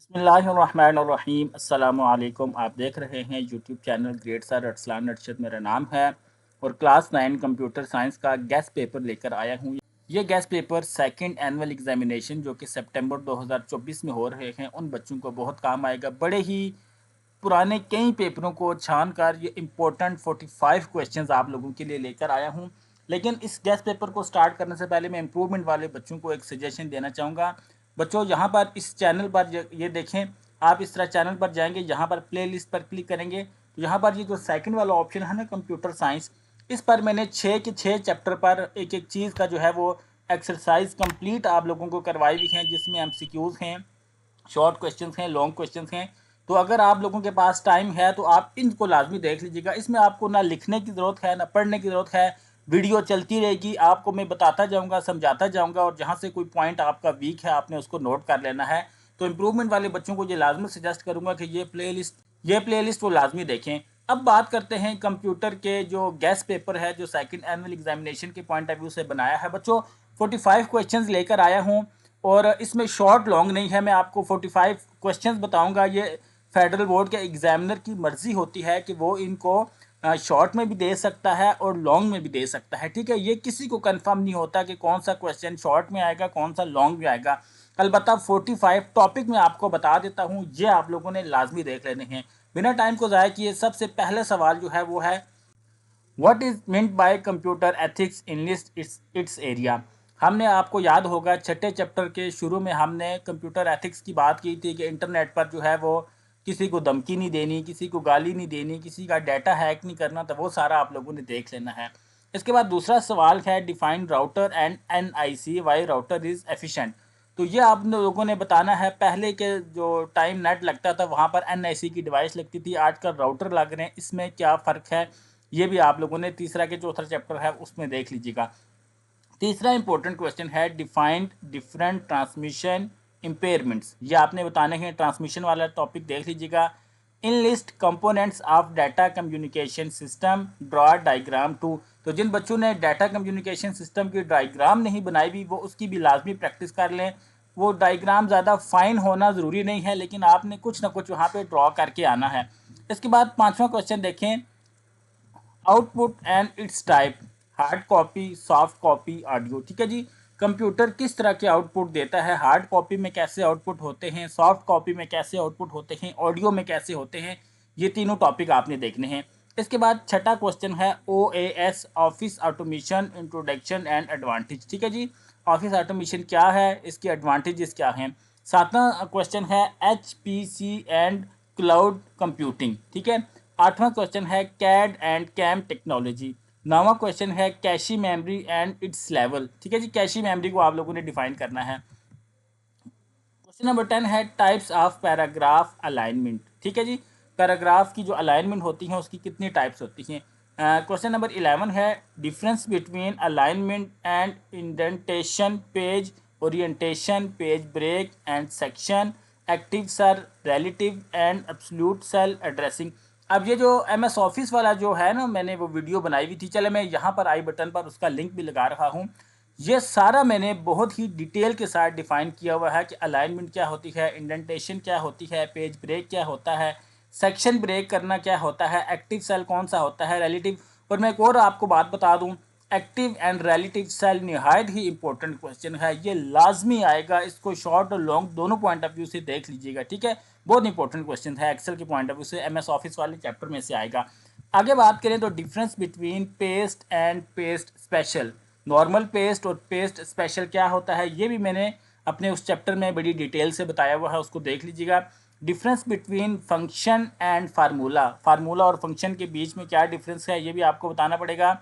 बिस्मिल्लाहिर्रहमानिर्रहीम अस्सलामु अलैकुम। आप देख रहे हैं YouTube channel great sir Arsalan Arshad मेरा नाम है और क्लास 9 कंप्यूटर साइंस का गेस्ट पेपर लेकर आया हूँ। ये guest paper second annual examination जो कि सितंबर 2024 में हो रहे हैं उन बच्चों को बहुत काम आएगा। बड़े ही पुराने कई पेपरों को छान कर ये इम्पोर्टेंट 45 क्वेश्चंस आप लोगों के लिए लेकर आया हूँ। लेकिन इस गेस्ट पेपर को स्टार्ट करने से पहले मैं इम्प्रूवमेंट वाले बच्चों को एक सजेशन देना चाहूँगा। बच्चों यहाँ पर इस चैनल पर ये देखें, आप इस तरह चैनल पर जाएंगे, यहाँ पर प्ले लिस्ट पर क्लिक करेंगे तो यहाँ पर ये जो सेकंड वाला ऑप्शन है ना कंप्यूटर साइंस, इस पर मैंने 6 के 6 चैप्टर पर एक एक चीज़ का जो है वो एक्सरसाइज कंप्लीट आप लोगों को करवाई हुई हैं, जिसमें MCQs हैं, शॉर्ट क्वेश्चंस हैं, लॉन्ग क्वेश्चंस हैं। तो अगर आप लोगों के पास टाइम है तो आप इनको लाजमी देख लीजिएगा। इसमें आपको ना लिखने की ज़रूरत है ना पढ़ने की ज़रूरत है, वीडियो चलती रहेगी, आपको मैं बताता जाऊंगा, समझाता जाऊंगा और जहाँ से कोई पॉइंट आपका वीक है आपने उसको नोट कर लेना है। तो इम्प्रूवमेंट वाले बच्चों को ये लाजमी सजेस्ट करूँगा कि ये प्ले लिस्ट वो लाजमी देखें। अब बात करते हैं कंप्यूटर के जो गेस्ट पेपर है जो सेकंड एनुअल एग्जामिनेशन के पॉइंट ऑफ व्यू से बनाया है। बच्चों 45 क्वेश्चंस लेकर आया हूँ और इसमें शॉर्ट लॉन्ग नहीं है, मैं आपको 45 क्वेश्चंस बताऊंगा। ये फेडरल बोर्ड के एग्जामिनर की मर्जी होती है कि वो इनको शॉर्ट में भी दे सकता है और लॉन्ग में भी दे सकता है, ठीक है। ये किसी को कंफर्म नहीं होता कि कौन सा क्वेश्चन शॉर्ट में आएगा कौन सा लॉन्ग में आएगा। अलबत्ता 45 टॉपिक मैं आपको बता देता हूँ, ये आप लोगों ने लाजमी देख लेने हैं बिना टाइम को ज़ाया किए। सबसे पहले सवाल जो है वो है what is meant by computer ethics enlist its area. हमने आपको याद होगा छठे चैप्टर के शुरू में हमने कंप्यूटर एथिक्स की बात की थी कि इंटरनेट पर जो है वो किसी को धमकी नहीं देनी, किसी को गाली नहीं देनी, किसी का डाटा हैक नहीं करना, तो वो सारा आप लोगों ने देख लेना है। इसके बाद दूसरा सवाल है define router and NIC why router is efficient. तो ये आप लोगों ने बताना है। पहले के जो टाइम नेट लगता था वहाँ पर NIC की डिवाइस लगती थी, आजकल राउटर लग रहे हैं, इसमें क्या फ़र्क है ये भी आप लोगों ने तीसरा के चौथा चैप्टर है उसमें देख लीजिएगा। तीसरा इंपॉर्टेंट क्वेश्चन है डिफाइंड डिफरेंट ट्रांसमिशन इम्पेयरमेंट्स, ये आपने बताने हैं। ट्रांसमिशन वाला टॉपिक देख लीजिएगा। Enlist components of data communication system draw diagram too. तो जिन बच्चों ने डाटा कम्युनिकेशन सिस्टम की डायग्राम नहीं बनाई हुई वो उसकी भी लाजमी प्रैक्टिस कर लें। वो डायग्राम ज़्यादा फाइन होना ज़रूरी नहीं है, लेकिन आपने कुछ ना कुछ वहाँ पे ड्रॉ करके आना है। इसके बाद पांचवा क्वेश्चन देखें, output and its type, hard copy, soft copy, audio, ठीक है जी। कंप्यूटर किस तरह के आउटपुट देता है, हार्ड कॉपी में कैसे आउटपुट होते हैं, सॉफ्ट कॉपी में कैसे आउटपुट होते हैं, ऑडियो में कैसे होते हैं, ये तीनों टॉपिक आपने देखने हैं। इसके बाद छठा क्वेश्चन है OAS office automation introduction and advantage, ठीक है जी। ऑफिस ऑटोमेशन क्या है, इसके एडवांटेजेस क्या हैं। सातवां क्वेश्चन है HPC एंड क्लाउड कंप्यूटिंग, ठीक है। आठवां क्वेश्चन है कैड एंड कैम टेक्नोलॉजी। नौवां क्वेश्चन है कैशी मेमोरी एंड इट्स लेवल, ठीक है जी। कैशी मेमोरी को आप लोगों ने डिफाइन करना है। क्वेश्चन नंबर 10 है टाइप्स ऑफ पैराग्राफ अलाइनमेंट, ठीक है जी। पैराग्राफ की जो अलाइनमेंट होती है उसकी कितनी टाइप्स होती हैं। क्वेश्चन नंबर 11 है difference between alignment and indentation, page orientation, page break and section, active cell, relative and absolute cell addressing. अब ये जो MS ऑफिस वाला जो है ना, मैंने वो वीडियो बनाई हुई थी, चले मैं यहाँ पर आई बटन पर उसका लिंक भी लगा रहा हूँ। ये सारा मैंने बहुत ही डिटेल के साथ डिफाइन किया हुआ है कि अलाइनमेंट क्या होती है, इंडेंटेशन क्या होती है, पेज ब्रेक क्या होता है, सेक्शन ब्रेक करना क्या होता है, एक्टिव सेल कौन सा होता है, रिलेटिव। और मैं एक और आपको बात बता दूं, एक्टिव एंड रिलेटिव सेल निहायत ही इंपॉर्टेंट क्वेश्चन है, ये लाजमी आएगा, इसको शॉर्ट और लॉन्ग दोनों पॉइंट ऑफ व्यू से देख लीजिएगा, ठीक है। बहुत इंपॉर्टेंट क्वेश्चन है, एक्सेल के पॉइंट ऑफ व्यू से MS ऑफिस वाले चैप्टर में से आएगा। आगे बात करें तो difference between paste and paste special, normal paste और पेस्ट स्पेशल क्या होता है, ये भी मैंने अपने उस चैप्टर में बड़ी डिटेल से बताया हुआ है, उसको देख लीजिएगा। Difference between function and formula, formula और फंक्शन के बीच में क्या डिफरेंस है ये भी आपको बताना पड़ेगा।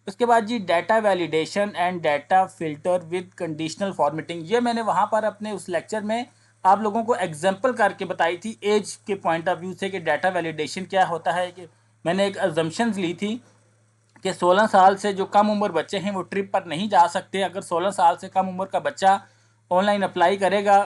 उसके बाद जी data validation and data filter with conditional formatting, ये मैंने वहाँ पर अपने उस लेक्चर में आप लोगों को एग्जाम्पल करके बताई थी एज के पॉइंट ऑफ व्यू से कि डाटा वैलिडेशन क्या होता है। कि मैंने एक अजम्पशंस ली थी कि 16 साल से जो कम उम्र बच्चे हैं वो ट्रिप पर नहीं जा सकते। अगर 16 साल से कम उम्र का बच्चा ऑनलाइन अप्लाई करेगा,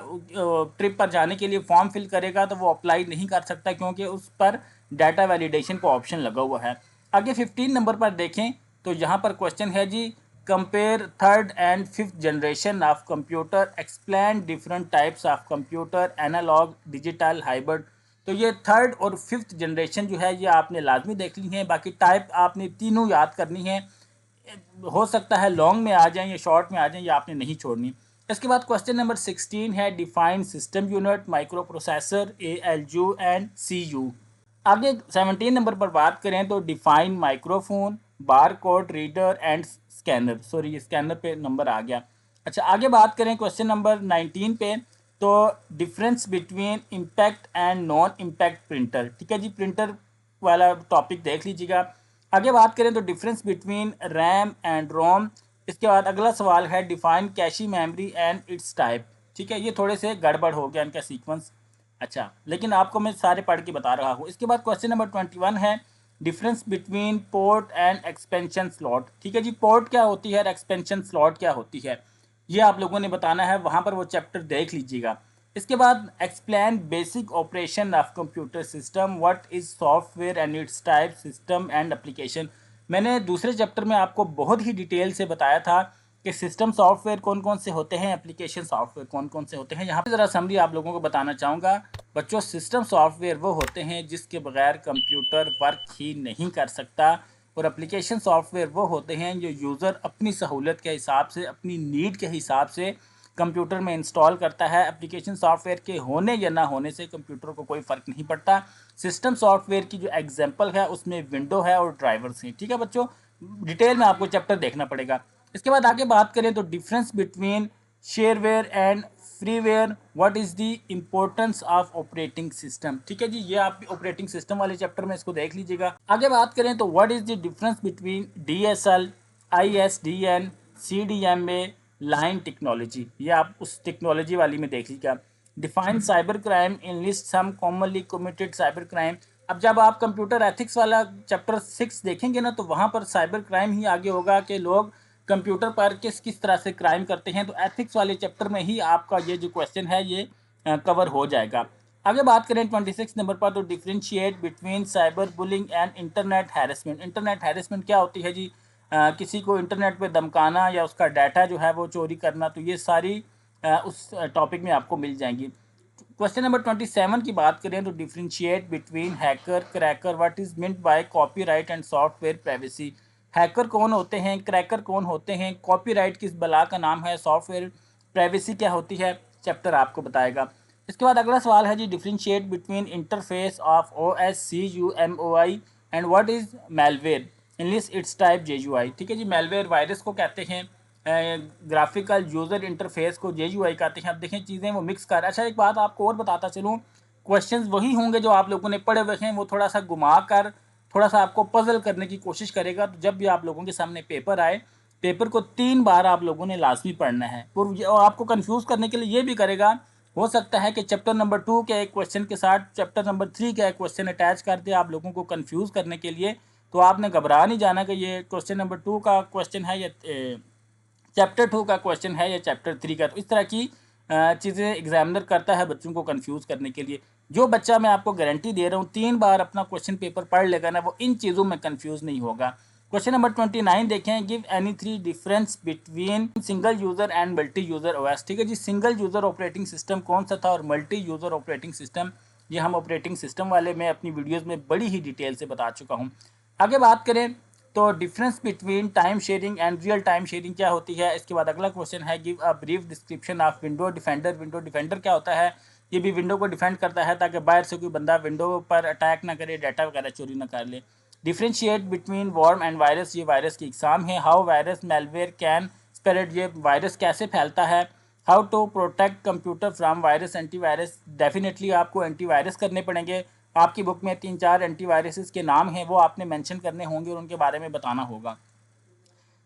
ट्रिप पर जाने के लिए फॉर्म फिल करेगा, तो वो अप्लाई नहीं कर सकता क्योंकि उस पर डाटा वैलिडेशन का ऑप्शन लगा हुआ है। आगे 15 नंबर पर देखें तो यहाँ पर क्वेश्चन है जी compare third and fifth generation of computer, explain different types of computer, analog, digital, hybrid. तो ये थर्ड और फिफ्थ जनरेशन जो है ये आपने लाजमी देख ली है। बाकी टाइप आपने तीनों याद करनी है, हो सकता है लॉन्ग में आ जाएं या शॉर्ट में आ जाएं, या आपने नहीं छोड़नी। इसके बाद क्वेश्चन नंबर 16 है define system unit, micro processor, ALU and CU। आगे 17 नंबर पर बात करें तो define microphone, bar code reader and scanner. Sorry, ये स्कैनर पे नंबर आ गया। अच्छा, आगे बात करें क्वेश्चन नंबर 19 पे, तो difference between impact and non impact printer. ठीक है जी, प्रिंटर वाला टॉपिक देख लीजिएगा। आगे बात करें तो difference between RAM and ROM. इसके बाद अगला सवाल है define cache memory and its type. ठीक है, ये थोड़े से गड़बड़ हो गया इनका सीक्वेंस। अच्छा, लेकिन आपको मैं सारे पढ़ के बता रहा हूँ। इसके बाद क्वेश्चन नंबर 21 है difference between port and expansion slot. ठीक है जी, पोर्ट क्या होती है और एक्सपेंशन स्लॉट क्या होती है, ये आप लोगों ने बताना है, वहाँ पर वो चैप्टर देख लीजिएगा। इसके बाद explain basic operation of computer system, what is software and its type, system and application. मैंने दूसरे चैप्टर में आपको बहुत ही डिटेल से बताया था कि सिस्टम सॉफ्टवेयर कौन कौन से होते हैं, एप्लीकेशन सॉफ्टवेयर कौन कौन से होते हैं। यहाँ पे ज़रा समरी आप लोगों को बताना चाहूँगा। बच्चों, सिस्टम सॉफ्टवेयर वो होते हैं जिसके बगैर कंप्यूटर वर्क ही नहीं कर सकता, और एप्लीकेशन सॉफ्टवेयर वो होते हैं जो यूज़र अपनी सहूलत के हिसाब से, अपनी नीड के हिसाब से कंप्यूटर में इंस्टॉल करता है। एप्लीकेशन सॉफ्टवेयर के होने या ना होने से कंप्यूटर को कोई फ़र्क नहीं पड़ता। सिस्टम सॉफ्टवेयर की जो एग्जांपल है उसमें विंडो है और ड्राइवर्स हैं। ठीक है बच्चों, डिटेल में आपको चैप्टर देखना पड़ेगा। इसके बाद आगे बात करें तो difference between shareware and freeware, what is the importance of operating system. ठीक है जी, ये आप ऑपरेटिंग सिस्टम वाले चैप्टर में इसको देख लीजिएगा। आगे बात करें तो what is the difference between DSL, ISDN, CDMA, line technology, ये आप उस टेक्नोलॉजी वाली में देख लीजिएगा। डिफाइन साइबर क्राइम, इनलिस्ट सम कॉमनली कमिटेड साइबर क्राइम। अब जब आप कंप्यूटर एथिक्स वाला चैप्टर 6 देखेंगे ना, तो वहाँ पर साइबर क्राइम ही आगे होगा कि लोग कंप्यूटर पर किस किस तरह से क्राइम करते हैं। तो एथिक्स वाले चैप्टर में ही आपका ये जो क्वेश्चन है ये कवर हो जाएगा। आगे बात करें 26 नंबर पर, तो differentiate between cyber bullying and internet harassment. Internet harassment क्या होती है जी? किसी को इंटरनेट पे धमकाना या उसका डाटा जो है वो चोरी करना। तो ये सारी उस टॉपिक में आपको मिल जाएंगी। क्वेश्चन नंबर 27 की बात करें तो differentiate between hacker, cracker, what is meant by copyright and software privacy. Hacker कौन होते हैं, क्रैकर कौन होते हैं, कॉपीराइट किस बला का नाम है, सॉफ्टवेयर प्राइवेसी क्या होती है, चैप्टर आपको बताएगा। इसके बाद अगला सवाल है जी differentiate between interface of OS CUMOI and what is malware, English its type JUI। ठीक है जी, मेलवेयर वायरस को कहते हैं, ग्राफिकल यूज़र इंटरफेस को JUI कहते हैं। अब देखें चीज़ें वो मिक्स कर। अच्छा, एक बात आपको और बताता चलूँ, क्वेश्चंस वही होंगे जो आप लोगों ने पढ़े हुए हैं, वो थोड़ा सा घुमा कर थोड़ा सा आपको पजल करने की कोशिश करेगा। तो जब भी आप लोगों के सामने पेपर आए, पेपर को 3 बार आप लोगों ने लाजमी पढ़ना है। और आपको कंफ्यूज करने के लिए ये भी करेगा, हो सकता है कि चैप्टर नंबर 2 के एक क्वेश्चन के साथ चैप्टर नंबर 3 का एक क्वेश्चन अटैच कर दे आप लोगों को कंफ्यूज करने के लिए। तो आपने घबरा नहीं जाना कि ये क्वेश्चन नंबर 2 का क्वेश्चन है या चैप्टर 2 का क्वेश्चन है या चैप्टर 3 का। तो इस तरह की चीज़ें एग्जामिनर करता है बच्चों को कंफ्यूज करने के लिए। जो बच्चा, मैं आपको गारंटी दे रहा हूँ, 3 बार अपना क्वेश्चन पेपर पढ़ लेगा ना, वो इन चीज़ों में कंफ्यूज नहीं होगा। क्वेश्चन नंबर 29 देखें, give any 3 difference between single user and multi user OS। ठीक है जी, सिंगल यूज़र ऑपरेटिंग सिस्टम कौन सा था और मल्टी यूज़र ऑपरेटिंग सिस्टम, ये हम ऑपरेटिंग सिस्टम वाले में अपनी वीडियोज़ में बड़ी ही डिटेल से बता चुका हूँ। आगे बात करें तो difference between time sharing and real time sharing क्या होती है। इसके बाद अगला क्वेश्चन है give a brief description of window defender. Window defender क्या होता है? ये भी विंडो को डिफेंड करता है ताकि बाहर से कोई बंदा विंडो पर अटैक ना करे, डाटा वगैरह चोरी ना कर ले। Differentiate between worm and virus, ये वायरस की एग्जाम है। How virus malware can spread, ये वायरस कैसे फैलता है। How to protect computer from virus, antivirus, definitely आपको एंटीवायरस करने पड़ेंगे। आपकी बुक में 3-4 एंटीवायरसेस के नाम हैं, वो आपने मेंशन करने होंगे और उनके बारे में बताना होगा।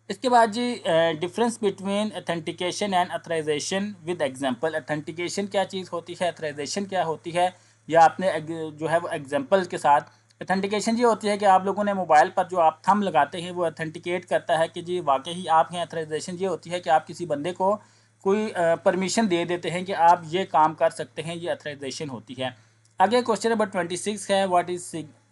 इसके बाद जी difference between authentication and authorization with example. Authentication क्या चीज़ होती है, अथराइजेशन क्या होती है, या आपने जो है वो एग्जांपल के साथ। अथेंटिकेशन ये होती है कि आप लोगों ने मोबाइल पर जो आप थंब लगाते हैं वो अथेंटिकेट करता है कि जी वाकई ही आप हैं। अथराइजेशन ये होती है कि आप किसी बंदे को कोई परमिशन दे देते हैं कि आप ये काम कर सकते हैं, ये अथराइजेशन होती है। आगे क्वेश्चन नंबर 26 है, what is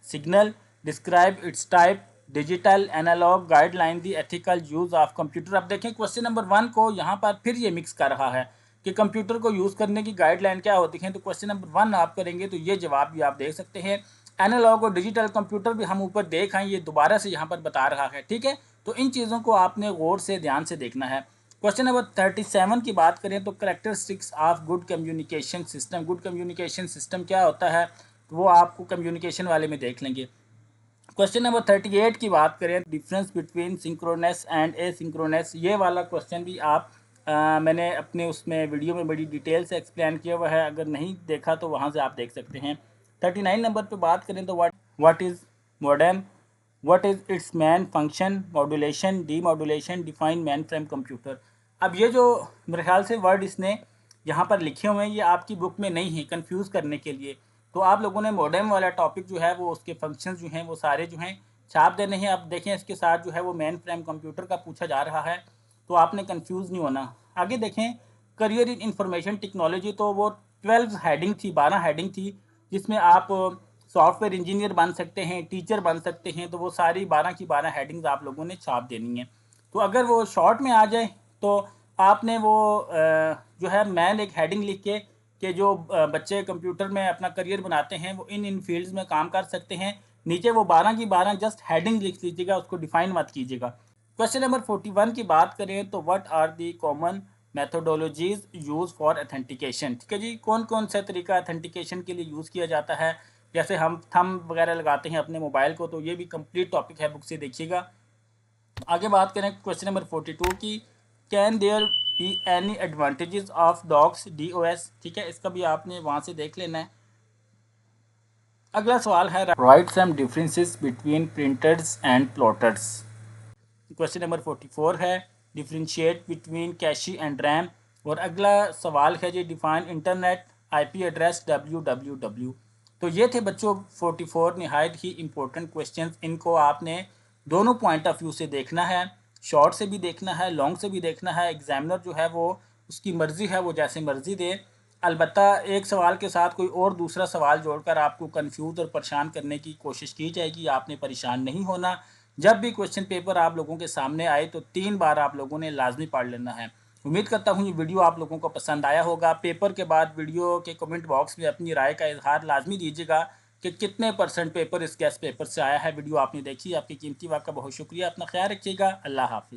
signal, describe its type, digital analogue guideline the ethical use of computer. अब देखें क्वेश्चन नंबर 1 को यहाँ पर फिर ये मिक्स कर रहा है कि कंप्यूटर को यूज़ करने की गाइडलाइन क्या होती है। तो क्वेश्चन नंबर 1 आप करेंगे तो ये जवाब भी आप देख सकते हैं। एनालॉग और डिजिटल कंप्यूटर भी हम ऊपर देख आए, ये दोबारा से यहाँ पर बता रहा है, ठीक है। तो इन चीज़ों को आपने गौर से ध्यान से देखना है। क्वेश्चन नंबर 37 की बात करें तो characteristics of good communication system. Good communication system क्या होता है तो वो आपको कम्युनिकेशन वाले में देख लेंगे। क्वेश्चन नंबर 38 की बात करें, difference between synchronous and asynchronous, ये वाला क्वेश्चन भी आप मैंने अपने उसमें वीडियो में बड़ी डिटेल से एक्सप्लेन किया हुआ है, अगर नहीं देखा तो वहाँ से आप देख सकते हैं। 39 नंबर पे बात करें तो what is modem, what is it's main function, modulation, D modulation, define main frame computer. अब ये जो मेरे ख्याल से वर्ड इसने यहाँ पर लिखे हुए हैं ये आपकी बुक में नहीं है, कंफ्यूज करने के लिए। तो आप लोगों ने मॉडेम वाला टॉपिक जो है वो उसके फंक्शंस जो हैं वो सारे जो हैं छाप देने हैं। अब देखें इसके साथ जो है वो मेन फ्रेम कंप्यूटर का पूछा जा रहा है, तो आपने कंफ्यूज नहीं होना। आगे देखें, करियर इन इंफॉर्मेशन टेक्नोलॉजी, तो वो 12 हेडिंग थी, 12 हेडिंग थी, जिसमें आप सॉफ्टवेयर इंजीनियर बन सकते हैं, टीचर बन सकते हैं। तो वो सारी 12 की 12 हेडिंग्स आप लोगों ने छाप देनी है। तो अगर वो शॉर्ट में आ जाए तो आपने वो जो है मैन एक हेडिंग लिख के कि जो बच्चे कंप्यूटर में अपना करियर बनाते हैं वो इन फील्ड्स में काम कर सकते हैं। नीचे वो 12 की 12 जस्ट हेडिंग लिख लीजिएगा, उसको डिफाइन मत कीजिएगा। क्वेश्चन नंबर 41 की बात करें तो what are the common methodologies use for authentication. ठीक है जी, कौन कौन सा तरीका ऑथेंटिकेशन के लिए यूज़ किया जाता है। जैसे हम थंब वगैरह लगाते हैं अपने मोबाइल को, तो ये भी कंप्लीट टॉपिक है, बुक से देखिएगा। आगे बात करें क्वेश्चन नंबर 42 की, can there be any advantages of DOS DOS। ठीक है, इसका भी आपने वहाँ से देख लेना है। अगला सवाल है, write some differences between printers and plotters. Question number 44 है, differentiate between cache and RAM. और अगला सवाल है जी, define internet IP address www। तो ये थे बच्चों 44 नहायत ही इंपॉर्टेंट क्वेश्चंस। इनको आपने दोनों पॉइंट ऑफ व्यू से देखना है, शॉर्ट से भी देखना है, लॉन्ग से भी देखना है। एग्जामिनर जो है वो उसकी मर्ज़ी है, वो जैसे मर्ज़ी दे। अलबत्ता एक सवाल के साथ कोई और दूसरा सवाल जोड़कर आपको कंफ्यूज और परेशान करने की कोशिश की जाएगी। आपने परेशान नहीं होना। जब भी क्वेश्चन पेपर आप लोगों के सामने आए तो 3 बार आप लोगों ने लाजमी पढ़ लेना है। उम्मीद करता हूँ ये वीडियो आप लोगों को पसंद आया होगा। पेपर के बाद वीडियो के कमेंट बॉक्स में अपनी राय का इजहार लाजमी दीजिएगा कि कितने % पेपर इस गेस्ट पेपर से आया है। वीडियो आपने देखी, आपकी कीमती वक्त का बहुत शुक्रिया। अपना ख्याल रखिएगा। अल्लाह हाफिज़।